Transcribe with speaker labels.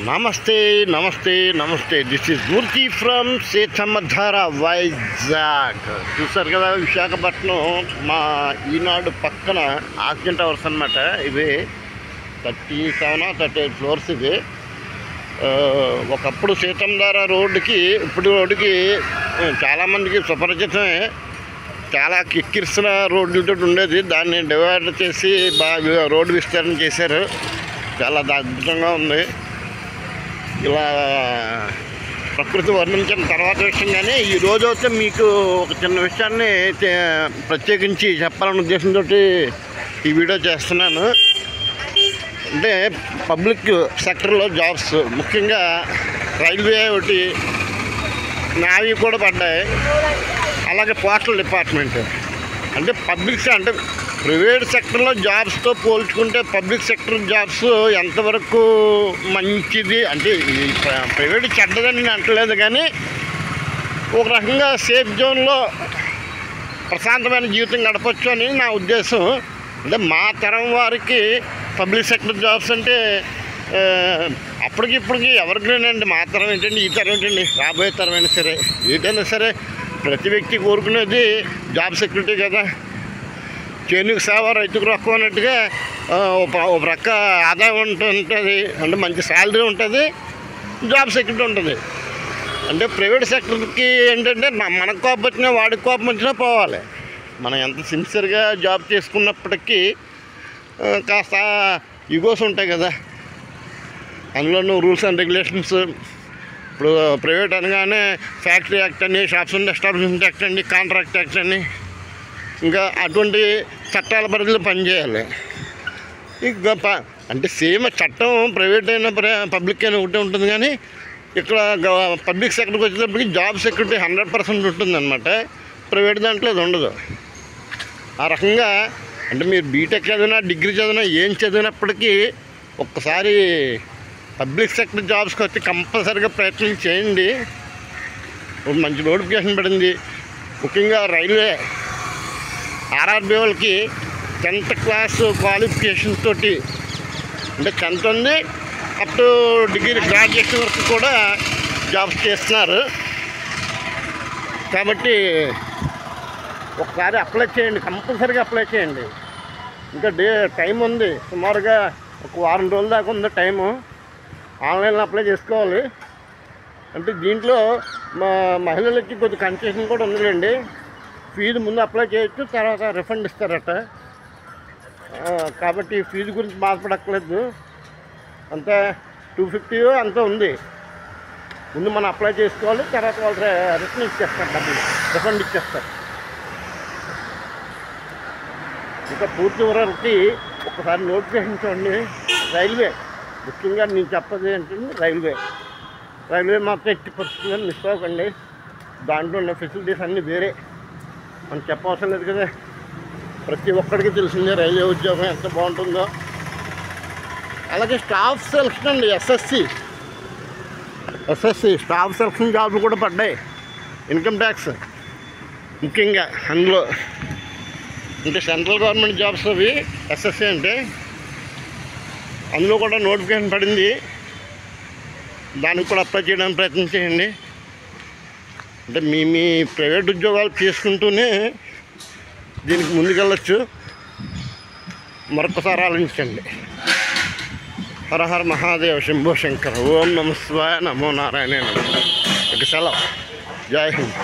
Speaker 1: నమస్తే నమస్తే నమస్తే this is Murthy from Seethammadhara Vizag. చూసారు కదా విశాఖపట్నం మా ఈనాడు పక్కన ఆక్సిజన్ టవర్స్ అన్నమాట. ఇవి 37-38 ఫ్లోర్స్. ఇది ఒకప్పుడు సీతమ్మధార రోడ్డుకి ఇప్పుడు రోడ్డుకి చాలామందికి సుపరిచితమే. చాలా కిక్కిరిసిన రోడ్డుతో ఉండేది. దాన్ని డివైడ్ చేసి బాగా రోడ్డు విస్తరణ చేశారు. చాలా అద్భుతంగా ఉంది. ఇలా ప్రకృతి వర్ణించిన తర్వాత విషయం. కానీ ఈరోజు అయితే మీకు ఒక చిన్న విషయాన్ని ప్రత్యేకించి చెప్పాలనే ఉద్దేశంతో ఈ వీడియో చేస్తున్నాను. అంటే పబ్లిక్ సెక్టర్లో జాబ్స్, ముఖ్యంగా రైల్వే ఒకటి, నావీ కూడా పడ్డాయి, అలాగే పోస్టల్ డిపార్ట్మెంట్. అంటే అంటే ప్రైవేట్ సెక్టర్లో జాబ్స్తో పోల్చుకుంటే పబ్లిక్ సెక్టర్ జాబ్స్ ఎంతవరకు మంచిది అంటే, ప్రైవేట్ చెడ్డదని నేను అంటలేదు, కానీ ఒక రకంగా సేఫ్ జోన్లో ప్రశాంతమైన జీవితం గడపచ్చు అని నా ఉద్దేశం. అంటే మా తరం వారికి పబ్లిక్ సెక్టర్ జాబ్స్ అంటే అప్పటికి ఇప్పటికి ఎవరికైనాండి. మా తరం ఏంటండి, ఈ తరం ఏంటండి, రాబోయే తరం అయినా సరే ఏదైనా సరే ప్రతి వ్యక్తి కోరుకునేది జాబ్ సెక్యూరిటీ కదా. చేనుకు సేవ రైతుకు రొక్కం అన్నట్టుగా ఒక రక్క ఆదాయం ఉంటుంది, అంటే మంచి శాలరీ ఉంటుంది, జాబ్ సెక్యూరిటీ ఉంటుంది. అంటే ప్రైవేట్ సెక్టర్కి ఏంటంటే మనకు కోపం వచ్చినా వాడికి కోపం వచ్చినా పోవాలి. మనం ఎంత సిన్సియర్గా జాబ్ చేసుకున్నప్పటికీ కాస్త ఈగోస్ ఉంటాయి కదా. అందులోనూ రూల్స్ అండ్ రెగ్యులేషన్స్. ఇప్పుడు ప్రైవేట్ అనగానే ఫ్యాక్టరీ యాక్ట్ అని, షాప్స్ అండ్ ఎస్టాబ్లిష్మెంట్ యాక్ట్ అండి, కాంట్రాక్ట్ యాక్ట్ అని, ఇంకా అటువంటి చట్టాల పరిధిలో పనిచేయాలి. ఇంకా అంటే సేమ్ చట్టం ప్రైవేట్ అయినా పబ్లిక్ అయినా ఒకటే ఉంటుంది. కానీ ఇక్కడ పబ్లిక్ సెక్టర్కి వచ్చేటప్పటికి జాబ్ సెక్యూరిటీ 100% ఉంటుందన్నమాట. ప్రైవేట్ దాంట్లో అది ఉండదు. ఆ రకంగా అంటే మీరు బీటెక్ చదివినా, డిగ్రీ చదివినా, ఏం చదివినప్పటికీ ఒక్కసారి పబ్లిక్ సెక్టర్ జాబ్స్కి వచ్చి కంపల్సరీగా ప్రయత్నం చేయండి. ఒక మంచి నోటిఫికేషన్ పడింది. ముఖ్యంగా రైల్వే ఆర్ఆర్బీ వాళ్ళకి 10th క్లాస్ క్వాలిఫికేషన్ తోటి, అంటే 10th ఉంది అప్ టు డిగ్రీ గ్రాడ్యుయేషన్ వరకు కూడా జాబ్స్ చేస్తున్నారు. కాబట్టి ఒకసారి అప్లై చేయండి, కంపల్సరీగా అప్లై చేయండి. ఇంకా టైం ఉంది, సుమారుగా ఒక వారం రోజుల దాకా ఉంది టైము. ఆన్లైన్లో అప్లై చేసుకోవాలి. అంటే దీంట్లో మహిళలకి కొద్ది కన్సెషన్ కూడా ఉందిలేండి. ఫీజు ముందు అప్లై చేయొచ్చు, తర్వాత రిఫండ్ ఇస్తారట. కాబట్టి ఫీజు గురించి బాధపడక్కర్లేదు. అంతే 250 అంతా ఉంది. ముందు మనం అప్లై చేసుకోవాలి, తర్వాత వాళ్ళు రిటర్న్ ఇచ్చేస్తారు, డబ్బులు రిఫండ్ ఇచ్చేస్తారు. ఇంకా పూర్తి వివరాలకి ఒకసారి నోటిఫికేషన్ చూడండి. రైల్వే ముఖ్యంగా నేను చెప్పదు ఏంటంటే రైల్వే మాత్రం ఎట్టి పరిస్థితుల్లో మిస్ అవ్వకండి. దాంట్లో ఉన్న ఫెసిలిటీస్ అన్నీ వేరే, మనం చెప్పవసరం లేదు కదా. ప్రతి ఒక్కడికి తెలిసిందే రైల్వే ఉద్యోగం ఎంత బాగుంటుందో. అలాగే స్టాఫ్ సెలక్షన్ అండి, ఎస్ఎస్సి స్టాఫ్ సెలక్షన్ జాబ్లు కూడా పడ్డాయి. ఇన్కమ్ ట్యాక్స్ ముఖ్యంగా అందులో, అంటే సెంట్రల్ గవర్నమెంట్ జాబ్స్ అవి ఎస్ఎస్సి అంటే, అందులో కూడా నోటిఫికేషన్ పడింది. దానికి కూడా అప్లై చేయడానికి ప్రయత్నం చేయండి. అంటే మీ ప్రైవేట్ ఉద్యోగాలు చేసుకుంటూనే దీనికి ముందుకెళ్ళచ్చు. మరొకసారి ఆలోచించండి. హర హర మహాదేవ శంభో శంకర. ఓం నమ శివాయ, నమో నారాయణ. ఇక సెలవు. జై హింద్.